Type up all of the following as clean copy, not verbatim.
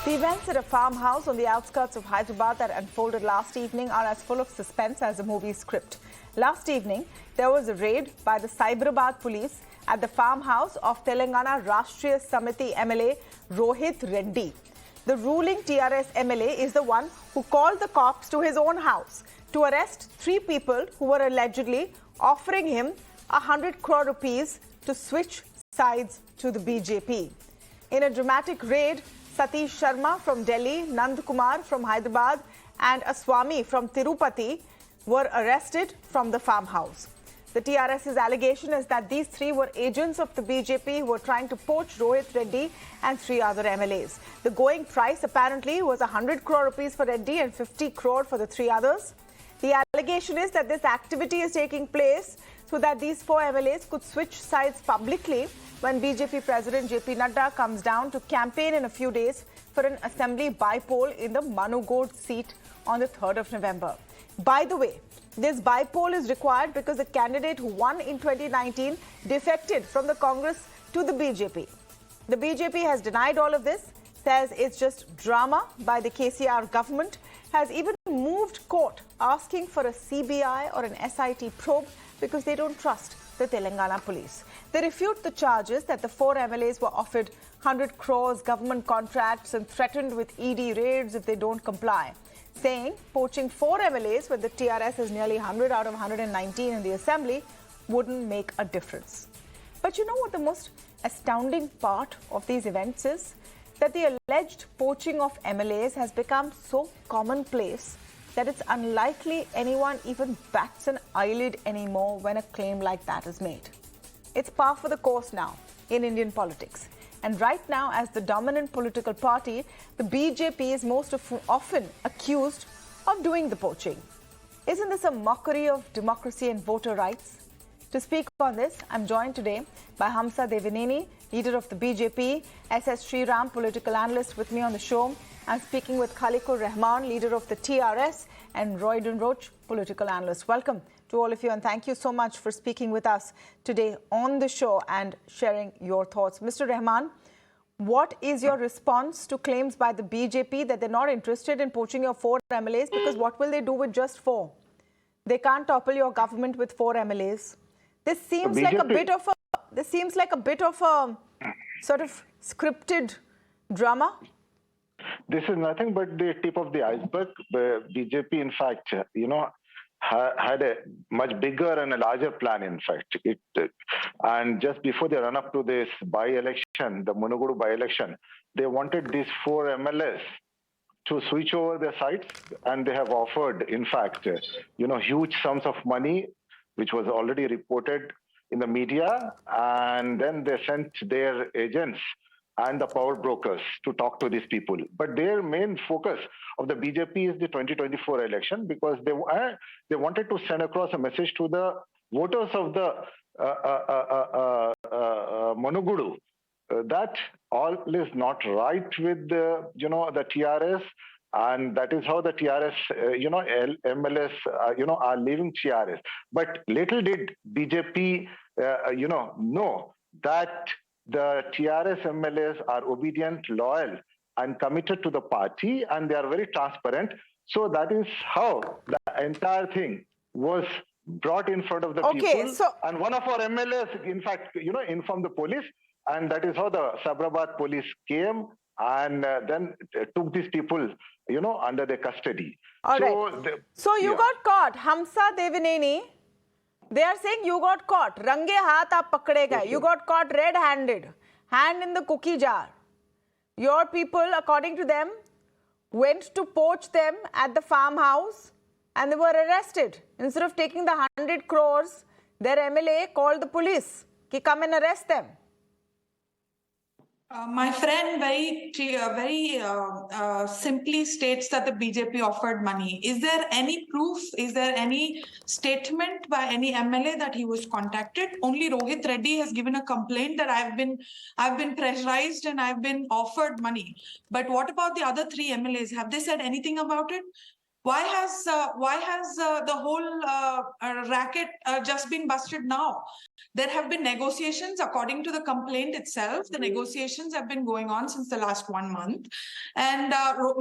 The events at a farmhouse on the outskirts of Hyderabad that unfolded last evening are as full of suspense as a movie script. Last evening, there was a raid by the Hyderabad police at the farmhouse of Telangana Rashtriya Samiti MLA Rohit Reddy. The ruling TRS MLA is the one who called the cops to his own house to arrest 3 people who were allegedly offering him 100 crore rupees to switch sides to the BJP. In a dramatic raid, Satish Sharma from Delhi, Nand Kumar from Hyderabad and a Swami from Tirupati were arrested from the farmhouse. The TRS's allegation is that these 3 were agents of the BJP who were trying to poach Rohit Reddy and 3 other MLAs. The going price apparently was 100 crore rupees for Reddy and 50 crore for the 3 others. The allegation is that this activity is taking place so that these 4 MLAs could switch sides publicly when BJP President JP Nadda comes down to campaign in a few days for an assembly by-poll in the Manugod seat on the 3rd of November. By the way, this by-poll is required because the candidate who won in 2019 defected from the Congress to the BJP. The BJP has denied all of this, says it's just drama by the KCR government, has even moved court asking for a CBI or an SIT probe because they don't trust the Telangana police. They refute the charges that the 4 MLAs were offered 100 crores government contracts and threatened with ED raids if they don't comply, saying poaching 4 MLAs when the TRS is nearly 100 out of 119 in the assembly wouldn't make a difference. But you know what the most astounding part of these events is? That the alleged poaching of MLAs has become so commonplace that it's unlikely anyone even bats an eyelid anymore when a claim like that is made. It's par for the course now in Indian politics. And right now, as the dominant political party, the BJP is most often accused of doing the poaching. Isn't this a mockery of democracy and voter rights? To speak on this, I'm joined today by Hamsa Devaneni, leader of the BJP, SS Sriram, political analyst with me on the show. I'm speaking with Khaliqur Rahman, leader of the TRS, and Royden Roach, political analyst. Welcome to all of you, and thank you so much for speaking with us today on the show and sharing your thoughts. Mr. Rahman, what is your response to claims by the BJP that they're not interested in poaching your 4 MLAs because what will they do with just 4? They can't topple your government with 4 MLAs. This seems like a bit of a sort of scripted drama. This is nothing but the tip of the iceberg. The BJP, in fact, had a much bigger and a larger plan, in fact. And just before they run up to this by-election, the Munugudu by-election, they wanted these 4 MLAs to switch over their sides, and they have offered, in fact, huge sums of money, which was already reported in the media, and then they sent their agents and the power brokers to talk to these people. But their main focus of the BJP is the 2024 election because they wanted to send across a message to the voters of the Manugudu that all is not right with the TRS, and that is how the TRS, MLAs, are leaving TRS. But little did BJP, know that the TRS MLAs are obedient, loyal, and committed to the party, and they are very transparent. So that is how the entire thing was brought in front of the people. And one of our MLAs, in fact, informed the police, and that is how the Hyderabad police came and then took these people, under their custody. All right. So you got caught. Hamsa Devaneni, they are saying you got caught. Range haath aap pakde gaye. You got caught red-handed. Hand in the cookie jar. Your people, according to them, went to poach them at the farmhouse and they were arrested. Instead of taking the 100 crores, their MLA called the police to come and arrest them. My friend very simply states that the BJP offered money. Is there any proof? Is there any statement by any MLA that he was contacted? Only Rohit Reddy has given a complaint that I've been pressurized and I've been offered money. But what about the other 3 MLAs? Have they said anything about it? Why has the whole racket just been busted now? There have been negotiations according to the complaint itself. The negotiations have been going on since the last 1 month. And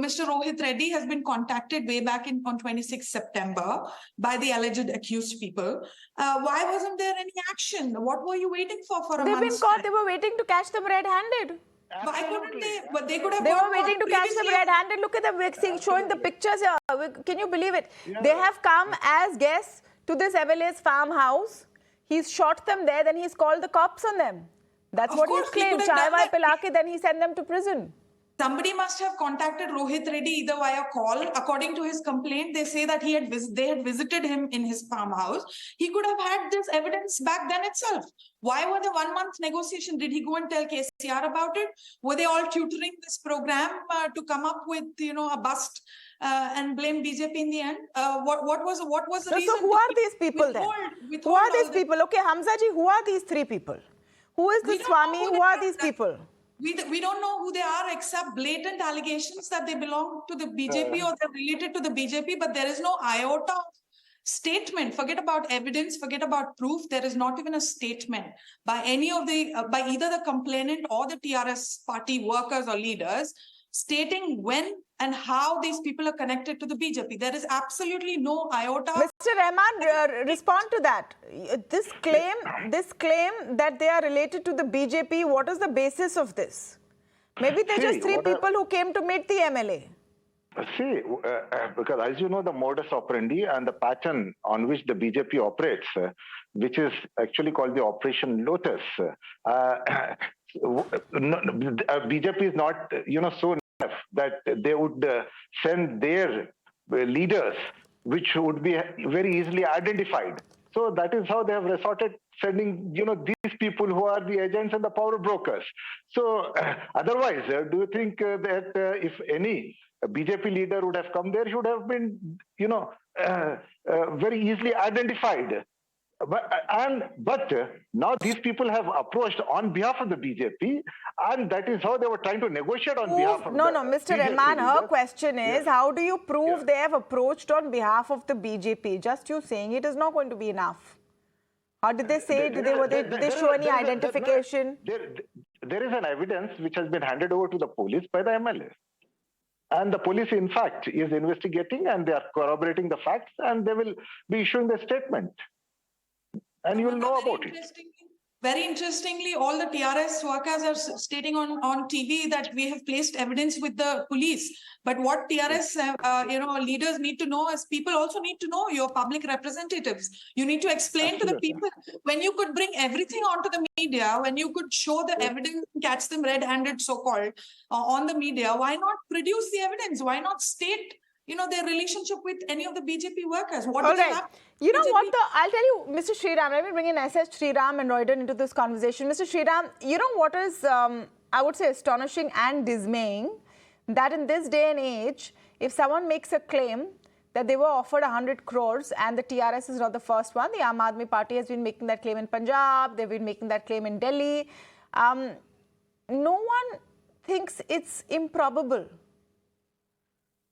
Mr. Rohit Reddy has been contacted way back on 26 September by the alleged accused people. Why wasn't there any action? What were you waiting for a month? They've been caught. They were waiting to catch them red-handed. Why couldn't they? But they could have. They were waiting to catch them red-handed. Look at them. We're showing the pictures here. Can you believe it? Yeah. They have come as guests to this MLA's farmhouse. He's shot them there. Then he's called the cops on them. That's what he's claimed. Chai vai pilake, then he sent them to prison. Somebody must have contacted Rohit Reddy either via call. According to his complaint, they say that they had visited him in his farmhouse. He could have had this evidence back then itself. Why were the 1 month negotiation? Did he go and tell KCR about it? Were they all tutoring this program to come up with a bust and blame BJP in the end? What was the reason? So who are these people then? Who are these people? Okay, Hamza ji, who are these three people? Who is this Swami? Who are these people? We don't know who they are except blatant allegations that they belong to the BJP or they're related to the BJP, but there is no iota of statement. Forget about evidence, forget about proof. There is not even a statement by any of the, by either the complainant or the TRS party workers or leaders stating when and how these people are connected to the BJP. There is absolutely no iota. Mr. Rahman, respond to that. This claim that they are related to the BJP, what is the basis of this? Maybe they're just three people who came to meet the MLA. See, because as you know, the modus operandi and the pattern on which the BJP operates, which is actually called the Operation Lotus, BJP is not, so enough that they would send their leaders, which would be very easily identified. So that is how they have resorted sending, these people who are the agents and the power brokers. So otherwise, do you think that if any BJP leader would have come there, he would have been, very easily identified. But now these people have approached on behalf of the BJP, and that is how they were trying to negotiate on behalf of Mr. Rahman, her question is, how do you prove they have approached on behalf of the BJP? Just you saying it is not going to be enough. How did they say? Did they show any identification? There is an evidence which has been handed over to the police by the MLA. And the police, in fact, is investigating and they are corroborating the facts and they will be issuing the statement. And you will know about it. Very interestingly, all the TRS workers are stating on TV that we have placed evidence with the police. But what TRS, leaders need to know is people also need to know, your public representatives. You need to explain to the people. When you could bring everything onto the media, when you could show the evidence, catch them red-handed, so-called, on the media, why not produce the evidence? Why not state their relationship with any of the BJP workers? What do they have? You know what, I'll tell you, Mr. Sriram, let me bring in SS Sriram and Royden into this conversation. Mr. Sriram, you know what is, I would say, astonishing and dismaying? That in this day and age, if someone makes a claim that they were offered 100 crores and the TRS is not the first one, the Aam Aadmi Party has been making that claim in Punjab, they've been making that claim in Delhi. No one thinks it's improbable.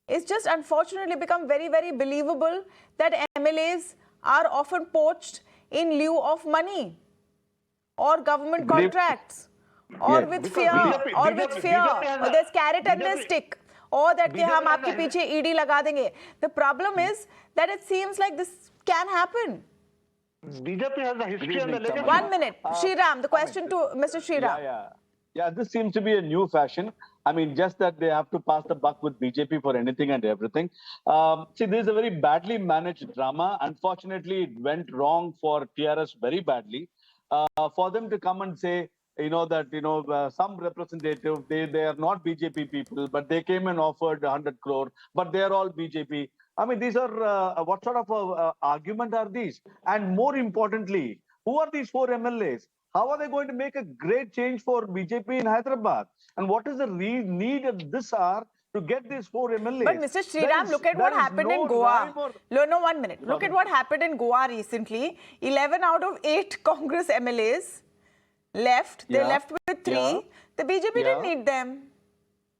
It's just unfortunately become very, very believable that MLAs are often poached in lieu of money or government contracts or with fear, or there's carrot and there's stick, or that we hum aapke piche ED laga denge. The problem is that it seems like this can happen. BJP has a history and the legacy. 1 minute. Sriram, the question to Mr. Sriram. Yeah, this seems to be a new fashion. I mean, just that they have to pass the buck with BJP for anything and everything. See, this is a very badly managed drama. Unfortunately, it went wrong for TRS very badly. For them to come and say, some representative, they are not BJP people, but they came and offered 100 crore, but they are all BJP. I mean, these are, what sort of argument are these? And more importantly, who are these 4 MLAs? How are they going to make a great change for BJP in Hyderabad? And what is the need at this hour to get these 4 MLAs? But Mr. Sriram, look at what happened in Goa. No, 1 minute. Look at what happened in Goa recently. 11 out of 8 Congress MLAs left. They left with 3. The BJP didn't need them.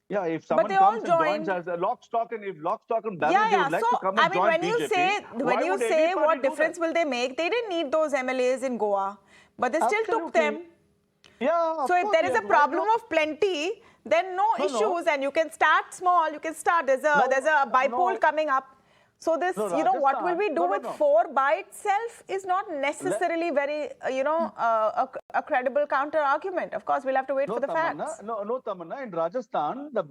Yeah, if But someone they all comes and joins joined. as a lock, stock, and if lock, stock, and barrel, Yeah, they yeah. would like So, to come I and mean, join when you BJP. say, Why would any party what do difference that? will they make? They didn't need those MLAs in Goa, but they still took Absolutely. them. Yeah, of So if course, there is yes. a Why problem not? of plenty, then no No, issues, no. and you can start small. You can start. There's a bipole no. coming up. So this, No, what will Rajasthan. we do with No. 4 by itself is not necessarily very, a credible counter argument. Of course, we'll have to wait for the facts. No, Tamanna. In Rajasthan, the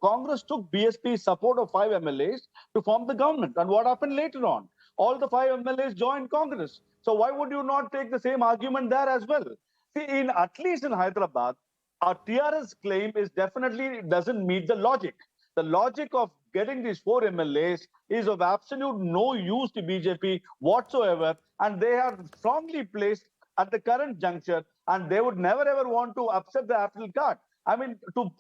Congress took BSP support of 5 MLAs to form the government. And what happened later on? All the 5 MLAs joined Congress. So why would you not take the same argument there as well? See, at least in Hyderabad, our TRS claim is definitely doesn't meet the logic. The logic of getting these 4 MLAs is of absolute no use to BJP whatsoever, and they are strongly placed at the current juncture, and they would never ever want to upset the apple cart. I mean, to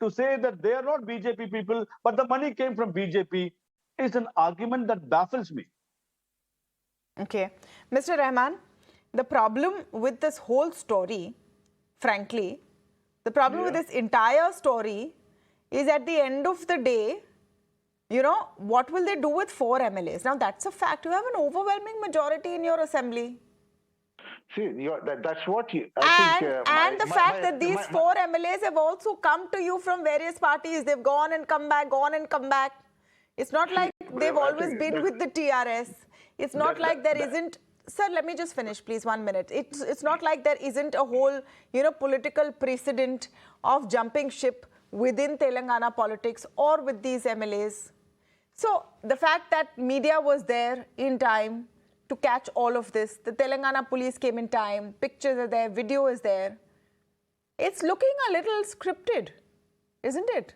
say that they are not BJP people, but the money came from BJP is an argument that baffles me. Okay. Mr. Rahman, the problem with this whole story, frankly, the problem with this entire story is at the end of the day, what will they do with 4 MLAs? Now, that's a fact. You have an overwhelming majority in your assembly. See, that's what you... And the fact that these 4 MLAs have also come to you from various parties. They've gone and come back, gone and come back. It's not like they've always been with the TRS. It's not like there isn't... Sir, let me just finish, please, 1 minute. It's not like there isn't a whole, political precedent of jumping ship within Telangana politics or with these MLAs. So the fact that media was there in time to catch all of this, the Telangana police came in time, pictures are there, video is there. It's looking a little scripted, isn't it?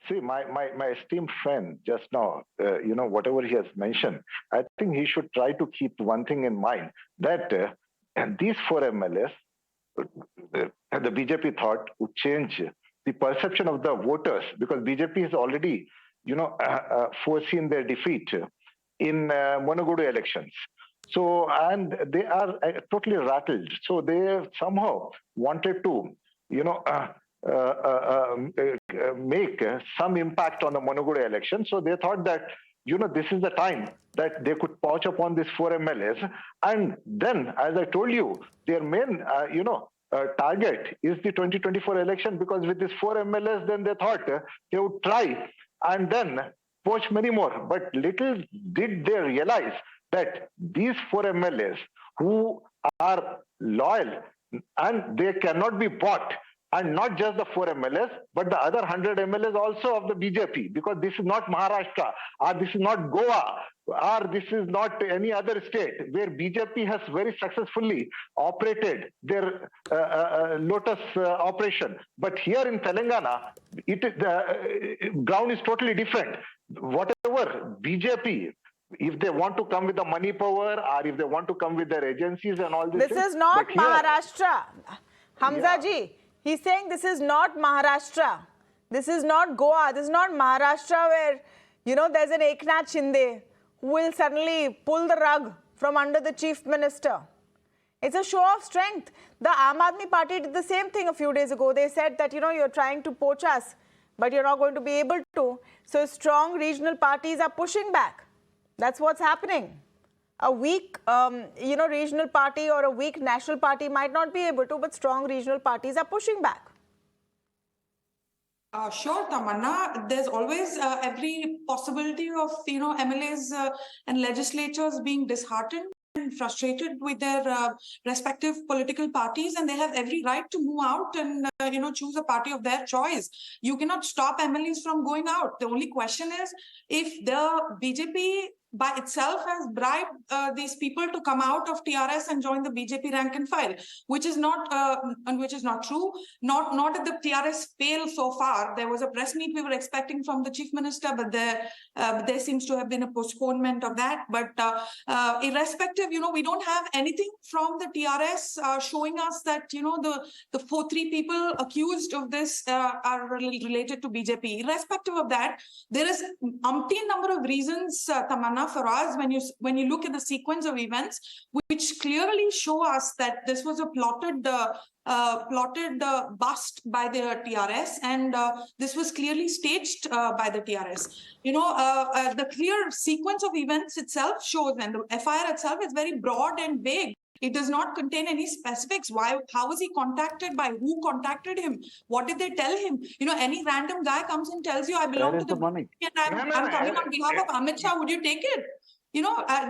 See, my esteemed friend just now, whatever he has mentioned, I think he should try to keep one thing in mind, that these 4 MLAs, the BJP thought would change the perception of the voters, because BJP has already, foreseen their defeat in Monagudu elections. So, and they are totally rattled. So they somehow wanted to, make some impact on the Monagudu election. So they thought that, this is the time that they could poach upon these 4 MLAs. And then, as I told you, their main, target is the 2024 election, because with these 4 MLAs, then they thought they would try and then poach many more. But little did they realize that these 4 MLAs who are loyal and they cannot be bought, and not just the 4 MLAs, but the other 100 MLAs also of the BJP, because this is not Maharashtra, or this is not Goa, or this is not any other state where BJP has very successfully operated their Lotus operation. But here in Telangana, the ground is totally different. Whatever BJP, if they want to come with the money power, or if they want to come with their agencies and all this. This is not Maharashtra. Hamza ji, he's saying this is not Maharashtra. This is not Goa. This is not Maharashtra where, there's an Eknath Shinde who will suddenly pull the rug from under the chief minister. It's a show of strength. The Aam Aadmi Party did the same thing a few days ago. They said that, you're trying to poach us, but you're not going to be able to. So strong regional parties are pushing back. That's what's happening. A weak, regional party or a weak national party might not be able to, but strong regional parties are pushing back. Sure, Tamanna. There's always every possibility of, MLAs and legislatures being disheartened and frustrated with their respective political parties, and they have every right to move out and, choose a party of their choice. You cannot stop MLAs from going out. The only question is if the BJP by itself has bribed these people to come out of TRS and join the BJP rank and file, which is not true. Not at the TRS pale so far. There was a press meet we were expecting from the chief minister, but there seems to have been a postponement of that. But irrespective, we don't have anything from the TRS showing us that the 3 people accused of this are related to BJP. Irrespective of that, there is umpteen number of reasons, Tamanna, Tamanna, for us, when you look at the sequence of events, which clearly show us that this was a plotted bust by the TRS, and this was clearly staged by the TRS. The clear sequence of events itself shows, and the FIR itself is very broad and vague. It does not contain any specifics. How was he contacted? By who contacted him? What did they tell him? Any random guy comes and tells you, I belong to the money. BJP and I'm coming on behalf of Amit Shah. Would you take it?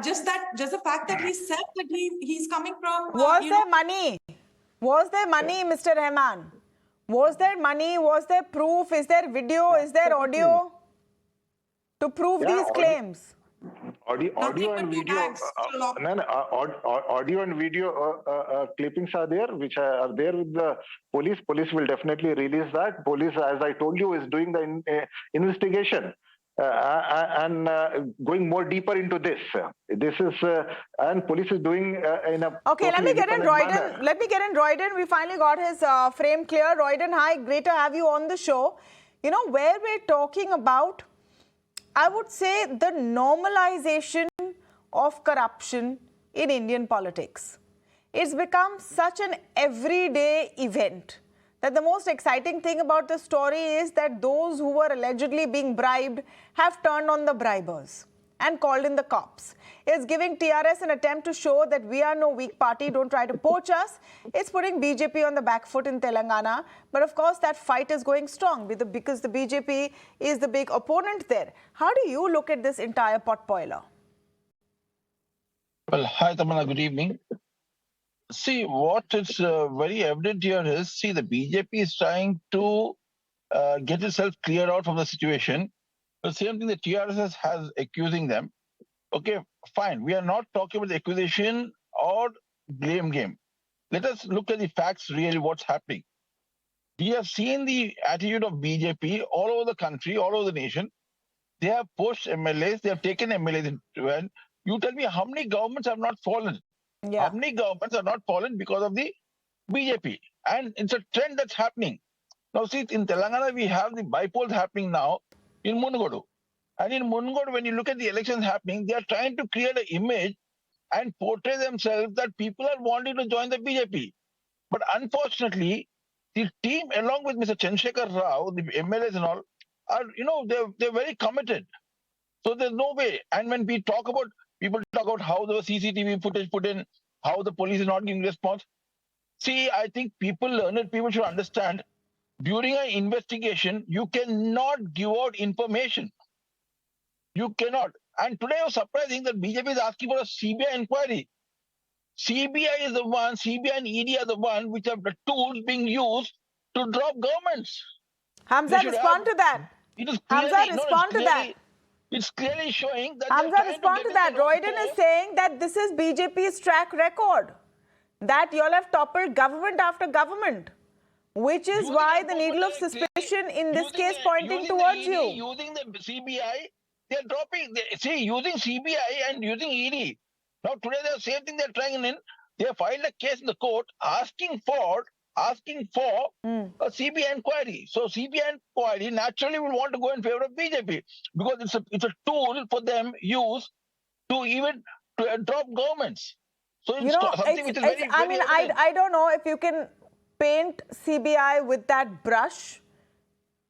Just the fact that he said that he's coming from. Was there money? Was there money, Mr. Rahman? Was there money? Was there proof? Is there video? Is there audio to prove these claims? Audio and video. Audio and video clippings are there, which are there with the police. Police will definitely release that. Police, as I told you, is doing the investigation. And going more deeper into this. This is and police is doing in a okay. Let me get in Royden. Let me get in Royden. We finally got his frame clear. Royden, hi, great to have you on the show. Where we're talking about, I would say, the normalization of corruption in Indian politics. It's become such an everyday event that the most exciting thing about the story is that those who were allegedly being bribed have turned on the bribers and called in the cops. It's giving TRS an attempt to show that we are no weak party, don't try to poach us. It's putting BJP on the back foot in Telangana. But of course, that fight is going strong because the BJP is the big opponent there. How do you look at this entire potboiler? Well, hi, Tamanna, good evening. See, what is very evident here is, the BJP is trying to get itself cleared out from the situation. The same thing the TRS has accusing them. Okay, fine. We are not talking about the accusation or blame game. Let us look at the facts, really what's happening. We have seen the attitude of BJP all over the country, all over the nation. They have pushed MLAs, they have taken MLAs into it. You tell me how many governments have not fallen? Yeah. How many governments have not fallen because of the BJP? And it's a trend that's happening. Now, see, in Telangana, we have the bipoles happening now in Munugodu. And in Munugodu, when you look at the elections happening, they are trying to create an image and portray themselves that people are wanting to join the BJP. But unfortunately, the team, along with Mr. Chandrasekhar Rao, the MLAs and all, are, they're very committed. So there's no way. And when we talk about, people talk about how the CCTV footage put in, how the police is not giving response. See, I think learned people should understand, during an investigation, you cannot give out information. You cannot. And today it was surprising that BJP is asking for a CBI inquiry. CBI is the one, CBI and ED are the one which are the tools being used to drop governments. Hamza, respond to that. Hamza, respond to that. It's clearly showing that. Hamza, respond to that. Royden is saying that this is BJP's track record, that you all have toppled government after government, which is why the needle of suspicion in this case pointing towards you. Using the CBI, they're dropping. Using CBI and using ED. Now today the same thing they're trying in. They have filed a case in the court asking for a CBI inquiry. So CBI inquiry naturally will want to go in favor of BJP because it's a tool for them used to even drop governments. So it's something which is very, I mean, I don't know if you can paint CBI with that brush,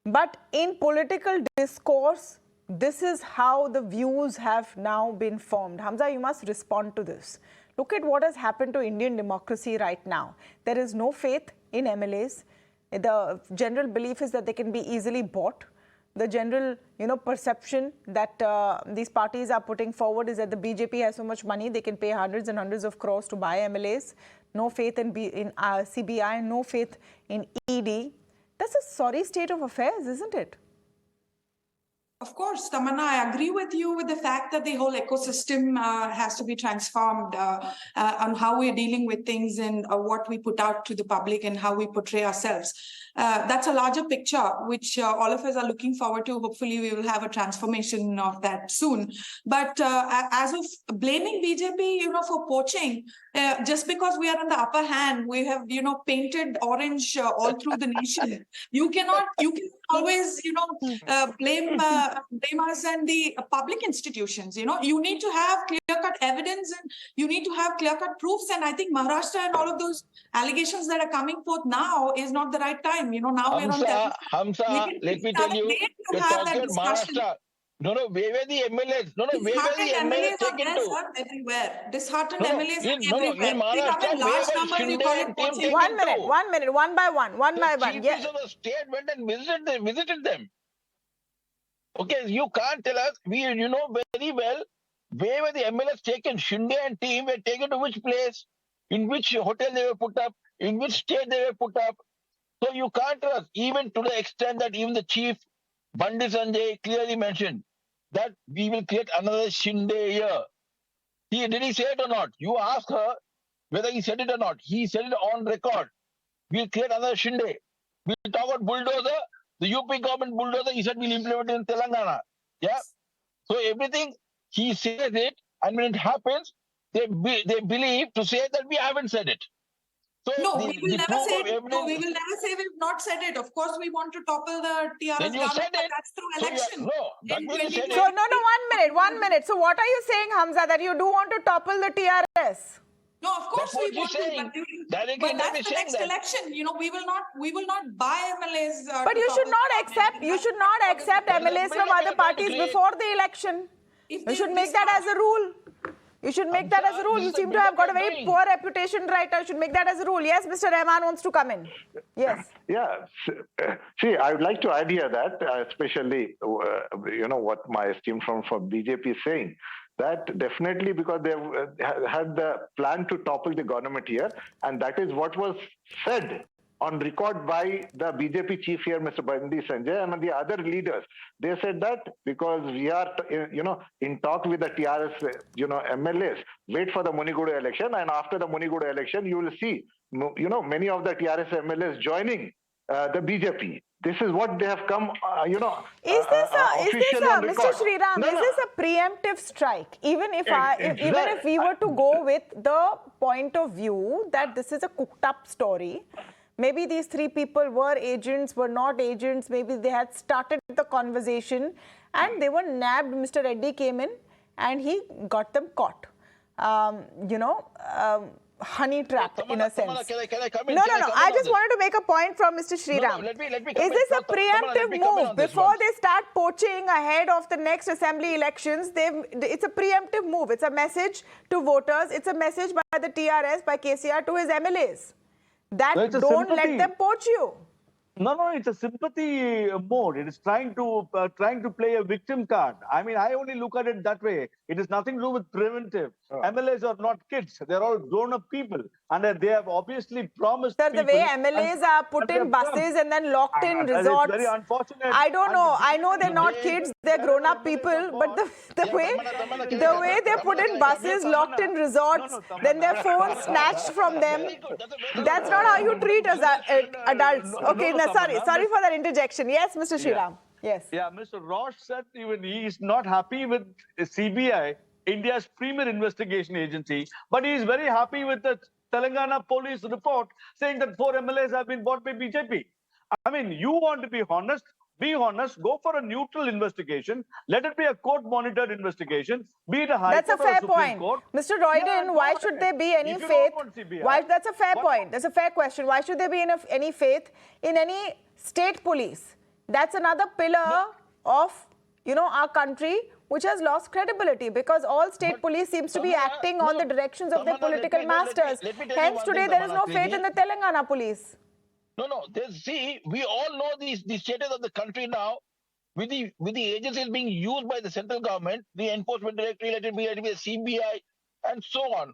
but in political discourse, this is how the views have now been formed. Hamza, you must respond to this. Look at what has happened to Indian democracy right now. There is no faith in MLAs. The general belief is that they can be easily bought. The general, perception that these parties are putting forward is that the BJP has so much money, they can pay hundreds and hundreds of crores to buy MLAs. No faith in CBI, no faith in ED. That's a sorry state of affairs, isn't it? Of course, Tamanna, I agree with you with the fact that the whole ecosystem has to be transformed on how we're dealing with things and what we put out to the public and how we portray ourselves. That's a larger picture, which all of us are looking forward to. Hopefully, we will have a transformation of that soon. But as of blaming BJP, for poaching, just because we are in the upper hand, we have, painted orange all through the nation. You cannot always, blame and the public institutions. You know, you need to have clear-cut evidence and you need to have clear-cut proofs. And I think Maharashtra and all of those allegations that are coming forth now is not the right time. You know, now we're on Hamza, let me tell you, you're talking about Maharashtra. No, where were the MLAs? No, where were the MLAs taken to? Everywhere. Disheartened MLAs are everywhere. In Maharashtra, in large numbers, you call it poaching. 1 minute, 1 minute, one by one. The chief minister of the state went and visited them. Okay, you can't tell us, you know very well, where were the MLAs taken? Shinde and team were taken to which place? In which hotel they were put up? In which state they were put up? So you can't trust, even to the extent that even the chief, Bandi Sanjay, clearly mentioned that we will create another Shinde here. Did he say it or not? You ask her whether he said it or not. He said it on record. We'll create another Shinde. We'll talk about bulldozer. The UP government bulldozer, he said we'll implement it in Telangana. Yeah. So everything, he says it, and when it happens, they believe to say that we haven't said it. So no, we will never say it. No, we will never say we've not said it. Of course, we want to topple the TRS government, but that's through election. So, no, 1 minute. So what are you saying, Hamza, that you do want to topple the TRS? No, of course we want to, but that's the next election. You know, we will not buy MLAs. But you should not accept MLAs from other parties before the election. You should make that as a rule. You should make that as a rule. You seem to have got a very poor reputation right now. You should make that as a rule. Yes, Mr. Rahman wants to come in. Yes. Yeah. See, I would like to add here that, especially, what my esteemed friend from BJP is saying, that definitely because they had the plan to topple the government here, and that is what was said on record by the BJP chief here, Mr. Bandi Sanjay, and the other leaders. They said that because we are, in talk with the TRS, MLAs, wait for the Munigudu election, and after the Munigudu election, you will see, many of the TRS MLAs joining the BJP. This is what they have come, Is this Mr. Sriram, is this a preemptive strike? Even if we were to go with the point of view that this is a cooked up story, maybe these three people were agents, were not agents, maybe they had started the conversation and they were nabbed. Mr. Reddy came in and he got them caught. Honey trap in a sense. Can I come in? No. I just wanted to make a point from Mr. Sriram. No, let me Is this a preemptive move? Before they start poaching ahead of the next assembly elections, it's a preemptive move. It's a message to voters. It's a message by the TRS, by KCR to his MLAs. That don't let them poach you. No, it's a sympathy mode. It is trying to play a victim card. I mean, I only look at it that way. It is nothing to do with preventive. MLAs are not kids. They're all grown-up people. And they have obviously promised Sir, the way MLAs are put in buses and then locked in resorts. It's very unfortunate. I don't know. I know they're not kids. They're grown-up people. But the way they're put in buses, locked in resorts, then their phones snatched from them. That's not how you treat us adults. Okay, sorry for that interjection. Yes, Mr. Sriram. Yes. Yeah, Mr. Roche said even he is not happy with CBI, India's premier investigation agency, but he is very happy with the Telangana police report saying that 4 MLAs have been bought by BJP. I mean, you want to be honest, go for a neutral investigation. Let it be a court-monitored investigation, be it a high court or Supreme point. Court. Mr. Royden, why should there be any faith? That's a fair point. That's a fair question. Why should there be any faith in any state police? That's another pillar of, our country which has lost credibility because all state police seems to be acting on the directions of their political masters. Hence, today there is no faith in the Telangana police. No. See, we all know the status of the country now with the agencies being used by the central government, the enforcement directorate, let it be a CBI, and so on.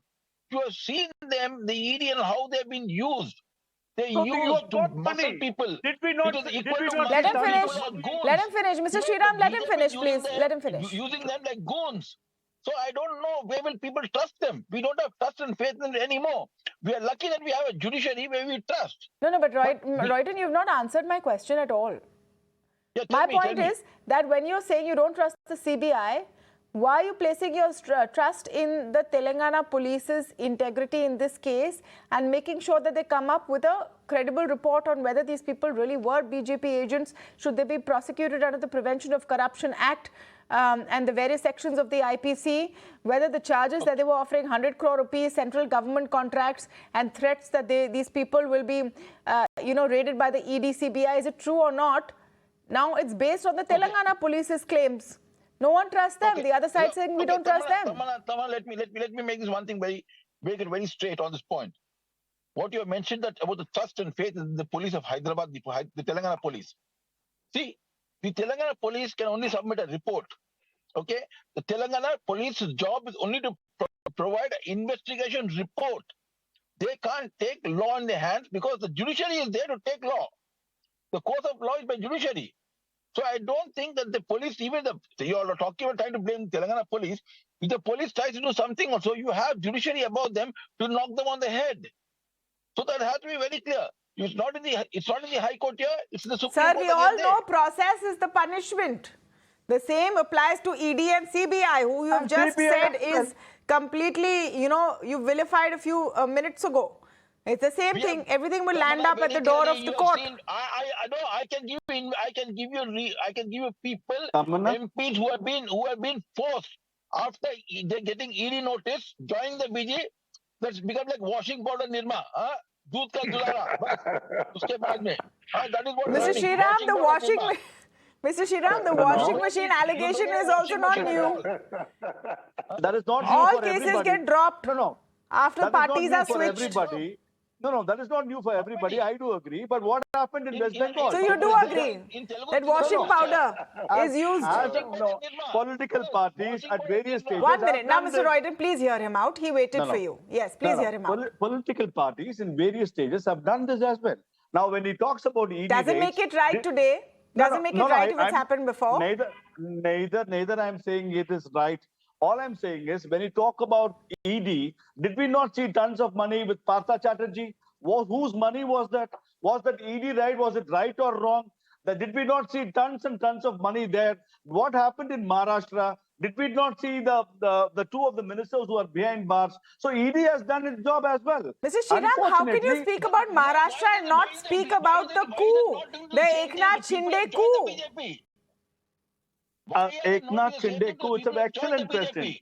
You have seen them, the ED, and how they've been used. They used to muscle people. Did we not? Let him finish. Mr. Sriram, let him finish, please. Let him finish. Using them like goons. So I don't know where will people trust them. We don't have trust and faith in them anymore. We are lucky that we have a judiciary where we trust. No, but Royden, you've not answered my question at all. Yeah, my point is that when you're saying you don't trust the CBI, why are you placing your trust in the Telangana police's integrity in this case and making sure that they come up with a credible report on whether these people really were BJP agents? Should they be prosecuted under the Prevention of Corruption Act and the various sections of the IPC? Whether the charges that they were offering 100 crore rupees, central government contracts and threats that these people will be, raided by the ED, CBI, is it true or not? Now it's based on the Telangana police's claims. No one trusts them. Okay. The other side saying we don't trust them. Tamanna, let me make this one thing very straight on this point. What you have mentioned that about the trust and faith in the police of Hyderabad, the Telangana police. See, the Telangana police can only submit a report. Okay, the Telangana police's job is only to provide an investigation report. They can't take law in their hands because the judiciary is there to take law. The course of law is by judiciary. So I don't think that the police, even you are talking about trying to blame Telangana police. If the police tries to do something also, you have judiciary above them to knock them on the head. So that has to be very clear. It's not in the High Court here. It's in the Supreme Court. Sir, we all know process is the punishment. The same applies to ED and CBI, who you have just said is completely, you vilified a few minutes ago. It's the same thing. Everything will land up at the door of the court. I know. I can give you people, MPs who have been forced after they're getting ED notice, joining the BJ. That's become like washing powder Nirma. Doodh ka dulara. Uske baad mein. That is what. Mr. Sriram, the washing machine allegation is also not new. That is not new All for cases everybody. get dropped after parties are switched. Everybody. No, that is not new for everybody. I do agree. But what happened in West Bengal? So you do agree that washing powder is used? Political parties at various stages. 1 minute. Now, Mr. Royden, please hear him out. He waited for you. Yes, please hear him out. Political parties in various stages have done this as well. Now, when he talks about ED, doesn't make it right today. Doesn't make it right if it's happened before. Neither I'm saying it is right. All I'm saying is, when you talk about ED, did we not see tons of money with Partha Chatterjee? Whose money was that? Was that ED right? Was it right or wrong? Did we not see tons and tons of money there? What happened in Maharashtra? Did we not see the two of the ministers who are behind bars? So ED has done its job as well. Mr. Sriram, how can you speak about Maharashtra and not speak about the coup, the Eknath Shinde coup? Eknath Shinde coup, it's an excellent question.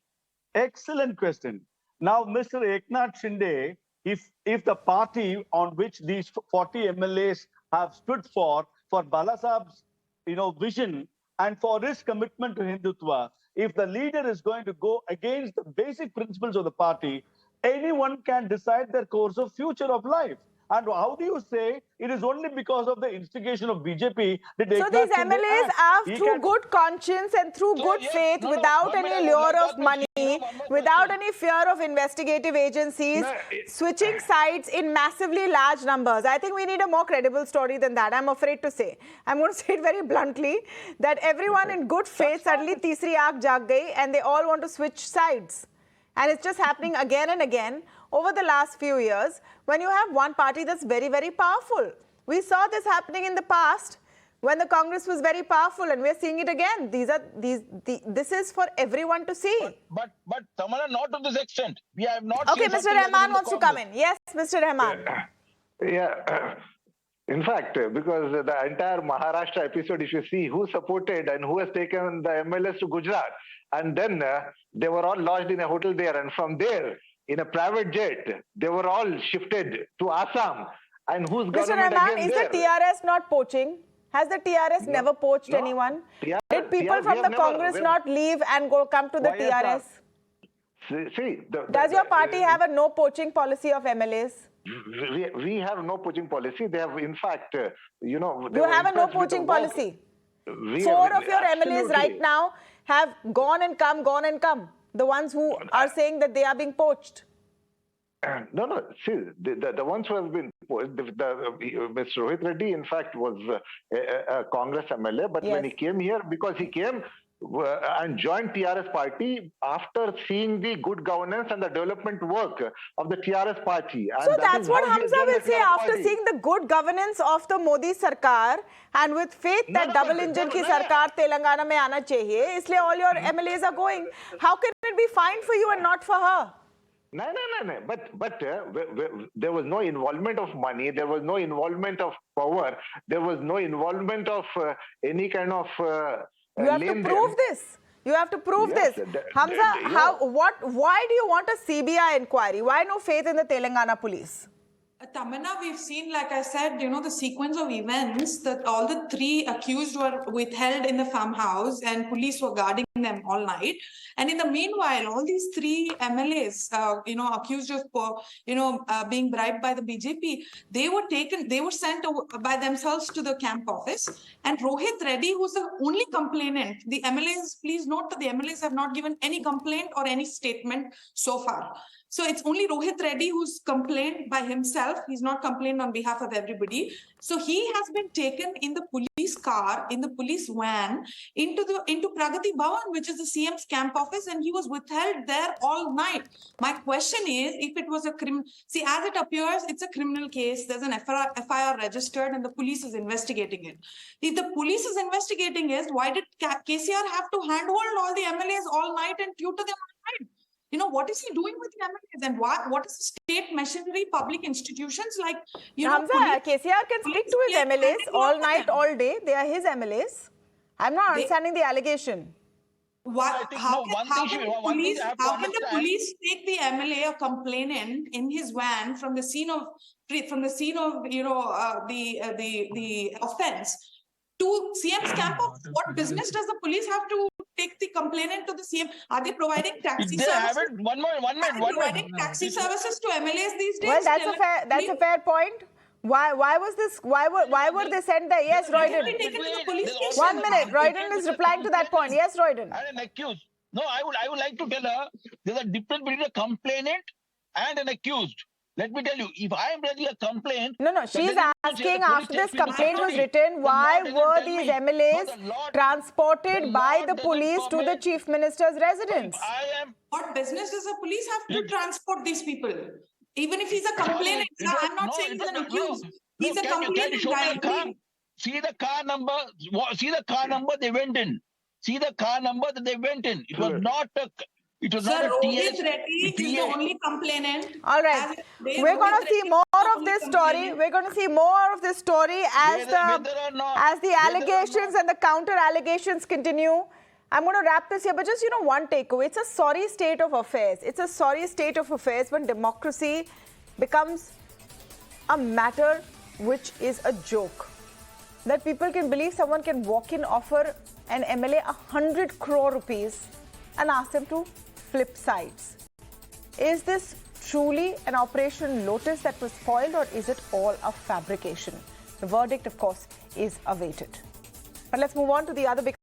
Excellent question. Now, Mr. Eknath Shinde, if the party on which these 40 MLAs have stood for Balasab's vision and for his commitment to Hindutva, if the leader is going to go against the basic principles of the party, anyone can decide their course of future of life. And how do you say it is only because of the instigation of BJP that so these MLAs are through good conscience and through good faith, without any lure of money, without any fear of investigative agencies, switching sides in massively large numbers. I think we need a more credible story than that, I'm afraid to say. I'm going to say it very bluntly, that everyone in good faith suddenly teesri aankh jaag gayi and they all want to switch sides. And it's just happening again and again over the last few years when you have one party that's very, very powerful. We saw this happening in the past when the Congress was very powerful, and we're seeing it again. This is for everyone to see. But Tamanna, not to this extent. We have not. Okay, Mr. Rahman wants to come in. Yes, Mr. Rahman. Yeah. In fact, because the entire Maharashtra episode, if you see who supported and who has taken the MLAs to Gujarat, and then they were all lodged in a hotel there, and from there, in a private jet, they were all shifted to Assam. And who's Mr. government Rahman, again is there? the TRS not poaching? Has the TRS never poached anyone? Did people from the Congress not leave and come to the TRS? Does your party have a no poaching policy of MLAs? We have no poaching policy. They have, in fact, You have a no poaching policy. 4 of your MLAs right now have gone and come. The ones who are saying that they are being poached. No. See, the ones who have been poached, Mr. Rohit Reddy, in fact, was a Congress MLA. But when he came here, because he came and joined TRS party after seeing the good governance and the development work of the TRS party. And so that's what Hamza will say after seeing the good governance of the Modi Sarkar and with faith that double engine ki Sarkar Telangana mein aana chahiye, isliye all your MLAs are going. How can it be fine for you and not for her? No. But there was no involvement of money. There was no involvement of power. There was no involvement of any kind of. You have to prove this. You have to prove Yes, this. Hamza, why do you want a CBI inquiry? Why no faith in the Telangana police? Tamanna, we've seen, like I said, the sequence of events that all the three accused were withheld in the farmhouse and police were guarding them all night. And in the meanwhile, all these three MLAs, accused of, being bribed by the BJP, they were sent by themselves to the camp office. And Rohit Reddy, who's the only complainant, the MLAs, please note that the MLAs have not given any complaint or any statement so far. So it's only Rohit Reddy who's complained by himself. He's not complained on behalf of everybody. So he has been taken in the police car, in the police van, into Pragati Bhavan, which is the CM's camp office, and he was withheld there all night. My question is, if it was a see, as it appears, it's a criminal case. There's an FIR registered, and the police is investigating it. If the police is investigating it, why did KCR have to handhold all the MLAs all night and tutor them all night? What is he doing with the MLAs, and what is the state machinery, public institutions like, Hamza, KCR can speak to his MLAs all night, all day. They are his MLAs. I'm not understanding the allegation. How can the police take the MLA, a complainant, in his van from the scene of the offense to CM's camp office? What business does the police have to take the complainant to the CM? Are they providing taxi services? One minute. Providing taxi services to MLAs these days? Well, that's a fair point. Why were they sent there? Yes, Royden. 1 minute. Royden is replying to that point. Yes, Royden. And an accused. No, I would like to tell her there's a difference between a complainant and an accused. Let me tell you, if I am ready a complaint... No, she's asking, after this complaint was written, why were these MLAs transported by the police to the Chief Minister's residence? What business does the police have to transport these people? Even if he's a complainant, I'm not saying he's an accused. He's a complainant. See the car number they went in. See the car number that they went in. It was not a... It was not a Rohit Reddy is the only complainant. All right. We're going to see more of this story. We're going to see more of this story as the allegations and the counter allegations continue. I'm going to wrap this here, but just, one takeaway. It's a sorry state of affairs. It's a sorry state of affairs when democracy becomes a matter which is a joke. That people can believe someone can walk in, offer an MLA 100 crore rupees and ask them to flip sides. Is this truly an Operation Lotus that was foiled, or is it all a fabrication? The verdict, of course, is awaited. But let's move on to the other big